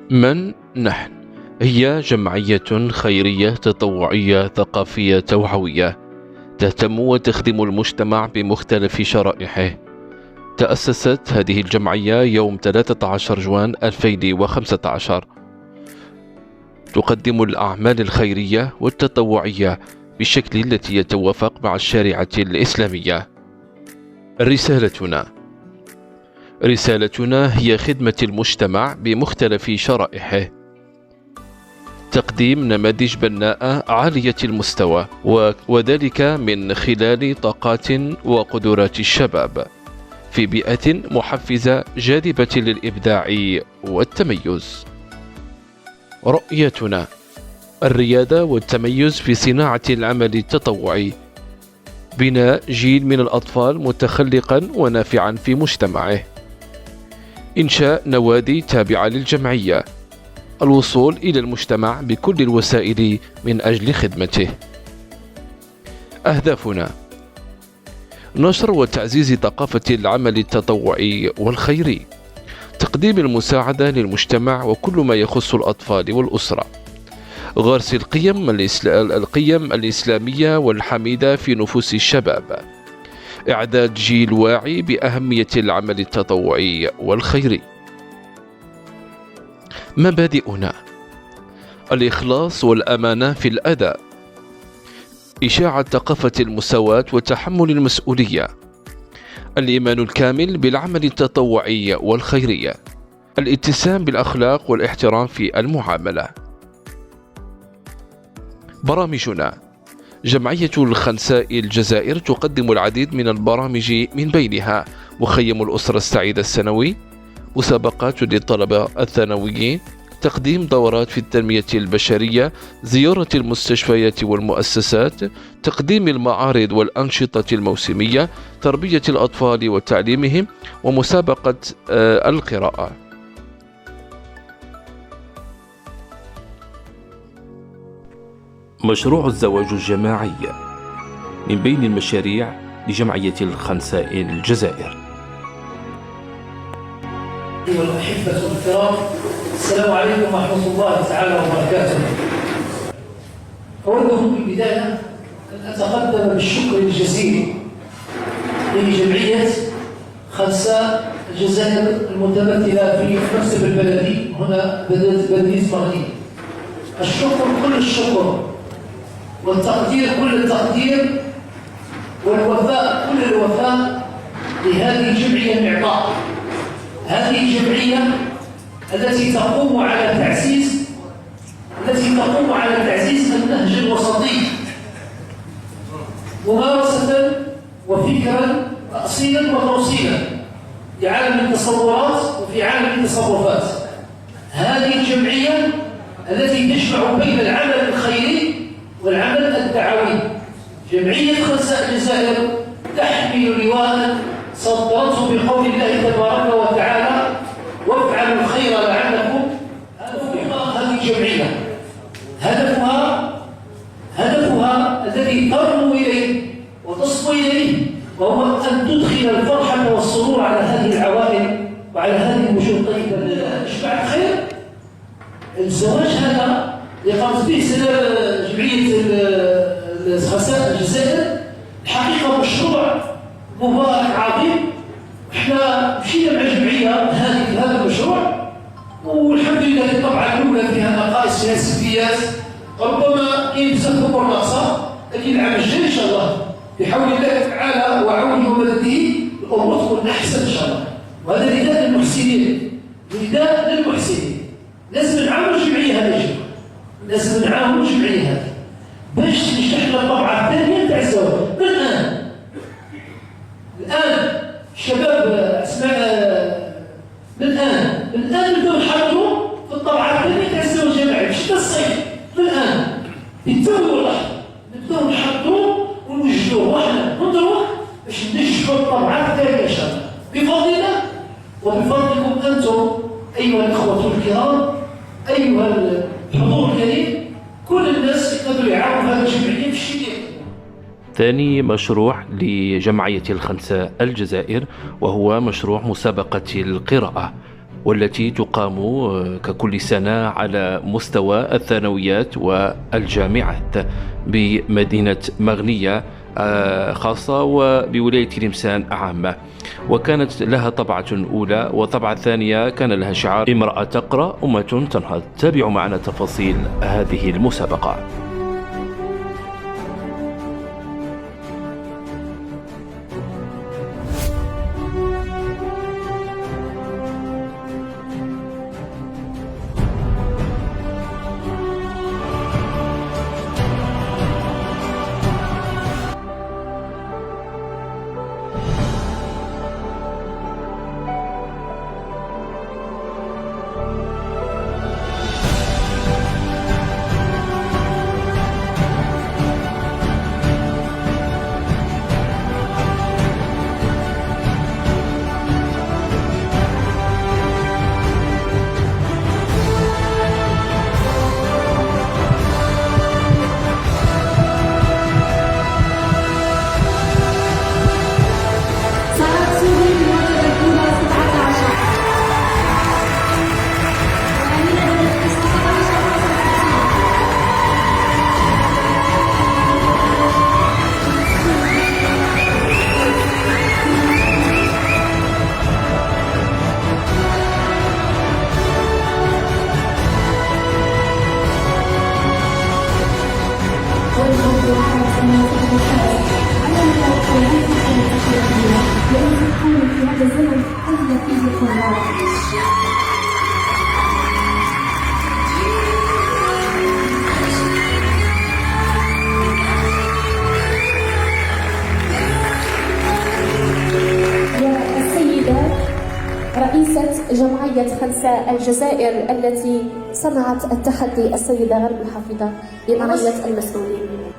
من نحن؟ هي جمعية خيرية تطوعية ثقافية توعوية تهتم وتخدم المجتمع بمختلف شرائحه. تأسست هذه الجمعية يوم 13 جوان 2015. تقدم الأعمال الخيرية والتطوعية بالشكل التي يتوافق مع الشريعة الإسلامية. رسالتنا هي خدمة المجتمع بمختلف شرائحه، تقديم نماذج بناءة عالية المستوى، وذلك من خلال طاقات وقدرات الشباب في بيئة محفزة جاذبة للإبداع والتميز. رؤيتنا: الريادة والتميز في صناعة العمل التطوعي، بناء جيل من الأطفال متخلقا ونافعا في مجتمعه، إنشاء نوادي تابعة للجمعية، الوصول إلى المجتمع بكل الوسائل من أجل خدمته. أهدافنا: نشر وتعزيز ثقافة العمل التطوعي والخيري، تقديم المساعدة للمجتمع وكل ما يخص الأطفال والأسرة، غرس القيم الإسلامية والحميدة في نفوس الشباب، إعداد جيل واعي بأهمية العمل التطوعي والخيري. مبادئنا: الإخلاص والأمانة في الأداء، إشاعة ثقافة المساواة وتحمل المسؤولية، الإيمان الكامل بالعمل التطوعي والخيري، الاتسام بالأخلاق والاحترام في المعاملة. برامجنا: جمعية الخنساء الجزائر تقدم العديد من البرامج، من بينها مخيم الأسرة السعيدة السنوي، مسابقات للطلبة الثانويين، تقديم دورات في التنمية البشرية، زيارة المستشفيات والمؤسسات، تقديم المعارض والأنشطة الموسمية، تربية الأطفال وتعليمهم، ومسابقة القراءة. مشروع الزواج الجماعي من بين المشاريع لجمعية الخنساء الجزائر. والأحبة الكرام، السلام عليكم ورحمة الله تعالى وبركاته. أود في البداية أن أتقدم بالشكر الجزيل لجمعية خنساء الجزائر المتمثلة في المكتب البلدي هنا بلدية مغني. الشكر كل الشكر والتقدير كل التقدير والوفاء كل الوفاء لهذه الجمعية المعطاء، هذه الجمعية التي تقوم على تعزيز النهج الوسطي ممارسة وفكرا تأصيلا وتوصيلا لعالم التصورات وفي عالم التصرفات. هذه الجمعية التي تجمع بين العمل الخيري والعمل الدعوي. جمعية خنساء الجزائر تحمل لواء صدرته بقول الله تبارك وتعالى: وافعلوا الخير لعلكم تفلحون. هذه الجمعية هدفها الذي ترنو إليه وتصبو إليه وهو أن تدخل الفرحة والسرور على هذه العوائل وعلى هذه الوجوه الطيبة. إشباع الخير، الزواج هذا اللي قامت به جمعية خنساء الجزائر الحقيقة مشروع مبارك عظيم. احنا مشينا مع الجمعية هذه هذا المشروع، والحمد لله الطبعة الأولى فيها نقائص، فيها سلبيات، ربما كاين بزاف أمور ناقصة، لكن العام الجاي إن شاء الله بحول الله تعالى وعونه ومدده الأمور تكون أحسن إن شاء الله. وهذا نداء للمحسنين، لازم نعاونوا الجمعية هذه، لازم نعاونوا الجمعية هذه باش نشرح لنا الطبعة الثانية تاع الزواج. الآن شباب اسماء الآن نبداو نحضروا في الطبعة الثانية تاع الزواج الجماعي، مش الصيف. الآن بالتو والله نبداو نحضروا ونوجدوه وحنا نضروا باش ننجحوا الطبعة الثانية إن شاء الله بفضلنا وبفضلكم أنتم أيها الأخوة الكرام، أيها الحضور الكريم. كل الناس يقدروا يعاونوا هذه الجمعية في الشيء ثاني مشروع لجمعية الخنساء الجزائر وهو مشروع مسابقة القراءة، والتي تقام ككل سنة على مستوى الثانويات والجامعات بمدينة مغنية خاصة وبولاية تلمسان عامة. وكانت لها طبعة أولى، وطبعة ثانية كان لها شعار امرأة تقرأ أمة تنهض. تابعوا معنا تفاصيل هذه المسابقة. رئيسة جمعية خنساء الجزائر التي صنعت التحدي السيدة غرب الحافظة لمعية المسؤولين.